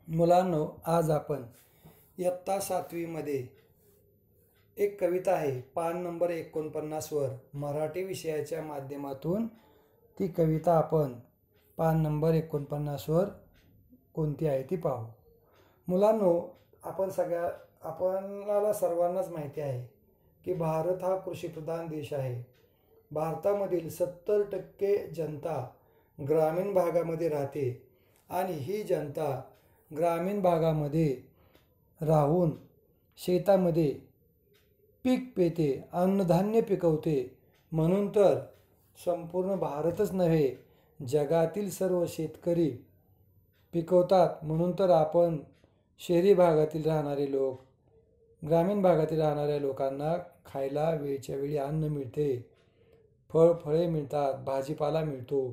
मुलांनो, आज आपण इयत्ता 7वीमध्ये एक कविता आहे पान नंबर 49वर मराठी विषयाच्या माध्यमातून ती कविता आपण पान नंबर 49वर कोणती आहे ती पाहू. मुलांनो, आपणाला सर्वांनाच माहिती आहे की भारत हा कृषीप्रधान देश आहे. भारतामधील 70% जनता ग्रामीण भागामध्ये राहते आणि ही जनता ग्रामीण भागामध्ये राहून शेतामध्ये पीक पेते, अन्नधान्य पिकवते. म्हणून तर संपूर्ण भारतच नव्हे, जगातील सर्व शेतकरी पिकवतात. म्हणून तर आपण शहरी भागातील राहणारे लोक, ग्रामीण भागातील राहणाऱ्या लोकांना खायला वेळच्या वेळी अन्न मिळते, फळे मिळतात, भाजीपाला मिळतो,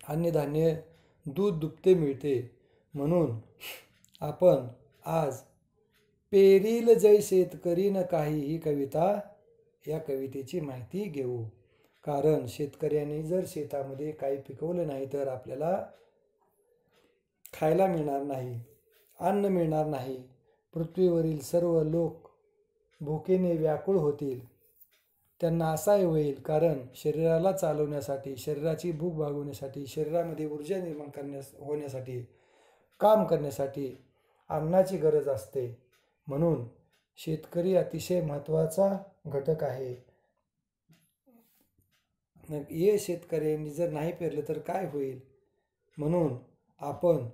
अन्नधान्य, दूध दुभते मिळते. म्हणून आपण आज पेरील जै शेतकरी न काही ही कविता, या कवितेची माहिती घेऊ. कारण शेतकऱ्यांनी जर शेतामध्ये काही पिकवलं नाही तर आपल्याला खायला मिळणार नाही, अन्न मिळणार नाही. पृथ्वीवरील सर्व लोक भुकेने व्याकुळ होतील. त्यांना असाही होईल, कारण शरीराला चालवण्यासाठी, शरीराची भूक भागवण्यासाठी, शरीरामध्ये ऊर्जा निर्माण होण्यासाठी, काम करण्यासाठी अन्नाची गरज असते. म्हणून शेतकरी अतिशय महत्त्वाचा घटक आहे. हे शेतकऱ्यांनी जर नाही पेरलं तर काय होईल? म्हणून आपण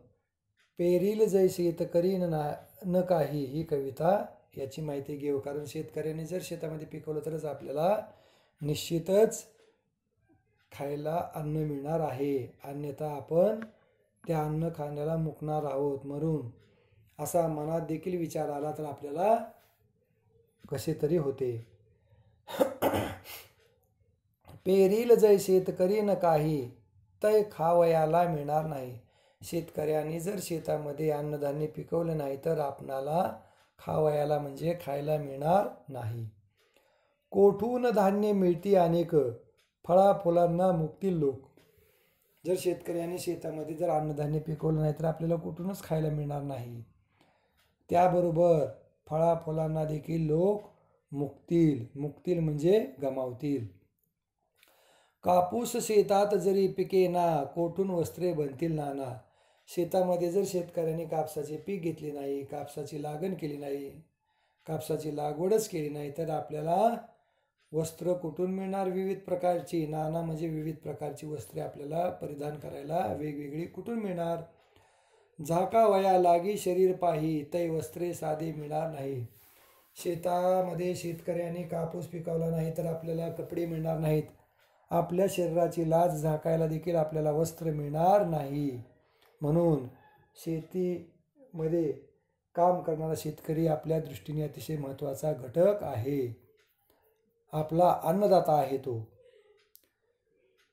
पेरील जै शेतकरी न काही ही कविता याची माहिती घेऊ. कारण शेतकऱ्यांनी जर शेतामध्ये पिकवलं तरच आपल्याला निश्चितच खायला अन्न मिळणार आहे, अन्यथा आपण त्या अन्न खाण्याला मुकणार आहोत. म्हणून असा मनात देखील विचार आला तर आपल्याला कसे तरी होते. पेरील जै शेतकरी न काही, तै खावयाला मिळणार नाही. शेतकऱ्यांनी जर शेतामध्ये अन्नधान्य पिकवलं नाही तर आपणाला खावयाला म्हणजे खायला मिळणार नाही. कोठून धान्य मिळती अनेक, फळाफुलांना मुकतील लोक. जर शेतकऱ्यांनी शेतामध्ये जर अन्नधान्य पिकवलं नाही तर आपल्याला कुठूनच खायला मिळणार नाही. त्याबरोबर फळाफुलांना देखील लोक मुकतील म्हणजे गमावतील. कापूस शेतात जरी पिकेना, कोठून वस्त्रे बनतील नाना. शेतामध्ये जर शेतकऱ्यांनी कापसाचे पीक घेतले नाही, कापसाची लागण केली नाही, कापसाची लागवडच केली नाही तर आपल्याला वस्त्र कुठून मिळणार? विविध प्रकारची, नाना म्हणजे विविध प्रकारची वस्त्रे आपल्याला परिधान करायला वेगवेगळी कुठून मिळणार? झाकावया लागी शरीर पाही, तै वस्त्रे साधे मिळणार नाही. शेतामध्ये शेतकऱ्यांनी कापूस पिकवला नाही तर आपल्याला कपडे मिळणार नाहीत. आपल्या शरीराची लाज झाकायला देखील आपल्याला वस्त्र मिळणार नाही. म्हणून शेतीमध्ये काम करणारा शेतकरी आपल्या दृष्टीने अतिशय महत्त्वाचा घटक आहे, आपला अन्नदाता आहे तो.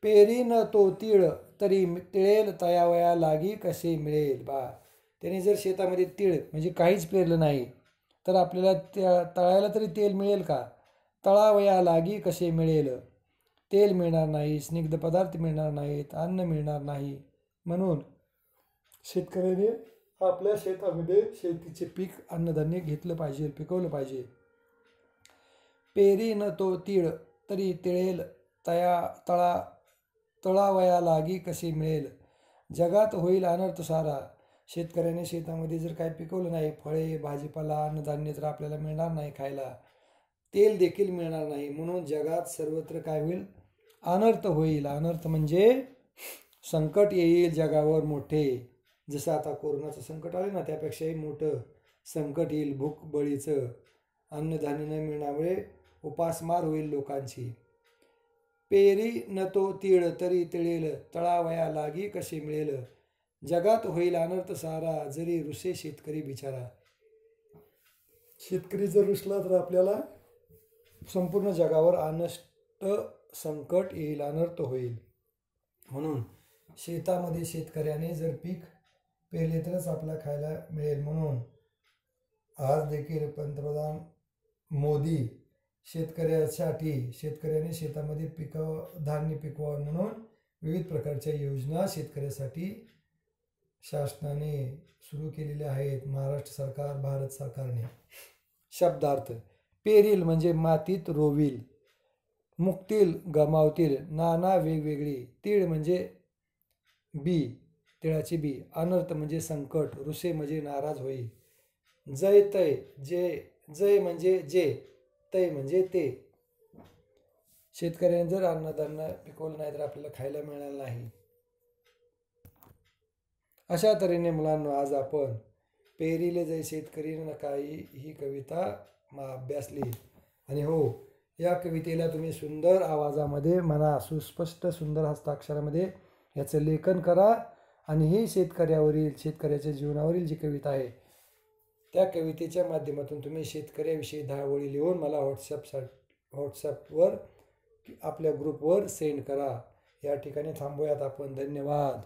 पेरीन तो तीळ, तरी तिळेल तयावया लागी कसे मिळेल. त्याने जर शेतामध्ये तीळ म्हणजे काहीच पेरलं नाही तर आपल्याला तळायला तरी तेल मिळेल का? तळावया लागी कसे मिळेल. तेल मिळणार नाही, स्निग्ध पदार्थ मिळणार नाहीत, अन्न मिळणार नाही. म्हणून शेतकऱ्याने आपल्या शेतामध्ये शेतीचे पीक, अन्नधान्य घेतलं पाहिजे, पिकवलं पाहिजे. पेरी न तो तीळ, तरी तिळेल तळावया लागी कसे मिळेल. जगात होईल अनर्थ सारा. शेतकऱ्याने शेतामध्ये जर काही पिकवलं नाही, फळे, भाजीपाला, अन्नधान्य, तर आपल्याला मिळणार नाही खायला. तेल देखील मिळणार नाही. म्हणून जगात सर्वत्र काय होईल? अनर्थ होईल. अनर्थ म्हणजे संकट येईल जगावर मोठे. जसं आता कोरोनाचं संकट आले ना, त्यापेक्षाही मोठं संकट येईल. भूक बळीचं, अन्नधान्य न मिळण्यामुळे उपासमार होईल लोकांची. पेरी न तो तीळ, तरी तिळेल तळावया लागी कसे मिळेल. जगात होईल अनर्थ सारा, जरी रुसे शेतकरी बिचारा. शेतकरी जर रुसला तर आपल्याला संपूर्ण जगावर अनष्ट संकट येईल, अनर्थ होईल. म्हणून शेतामध्ये शेतकऱ्याने जर पीक पेरले तरच आपल्याला खायला मिळेल. म्हणून आज देखील पंतप्रधान मोदी शेतकऱ्याने शेतामध्ये धान्य पिकवावं म्हणून विविध प्रकारच्या योजना शेतकऱ्यासाठी शासनाने सुरू केलेले आहेत महाराष्ट्र सरकार, भारत सरकारने. शब्दार्थ: पेरील म्हणजे मातीत रोवील, मुकतील गमावतील, नाना वेगवेगळी. तीळ म्हणजे बी, तिळाची बी. अनर्थ म्हणजे संकट, रुसे म्हणजे नाराज होई. जय तय, जय म्हणजे जे, तय म्हणजे ते. शेतकऱ्याने जर अन्नधान्य पिकवलं नाही तर आपल्याला खायला मिळणार नाही. अशा तऱ्हेने मुलांनो आज आपण पेरीले जय शेतकरी न काही ही कविता अभ्यासली. आणि हो, या कवितेला तुम्ही सुंदर आवाजामध्ये म्हणा, सुस्पष्ट सुंदर हस्ताक्षरामध्ये याचं लेखन करा. आणि ही शेतकऱ्याच्या जीवनावरील जी कविता आहे त्या कवितेच्या माध्यमातून तुम्ही शेतकऱ्याविषयी 10 ओळी लिहून मला व्हॉट्सॲपवर आपल्या ग्रुपवर सेंड करा. या ठिकाणी थांबूयात आपण. धन्यवाद.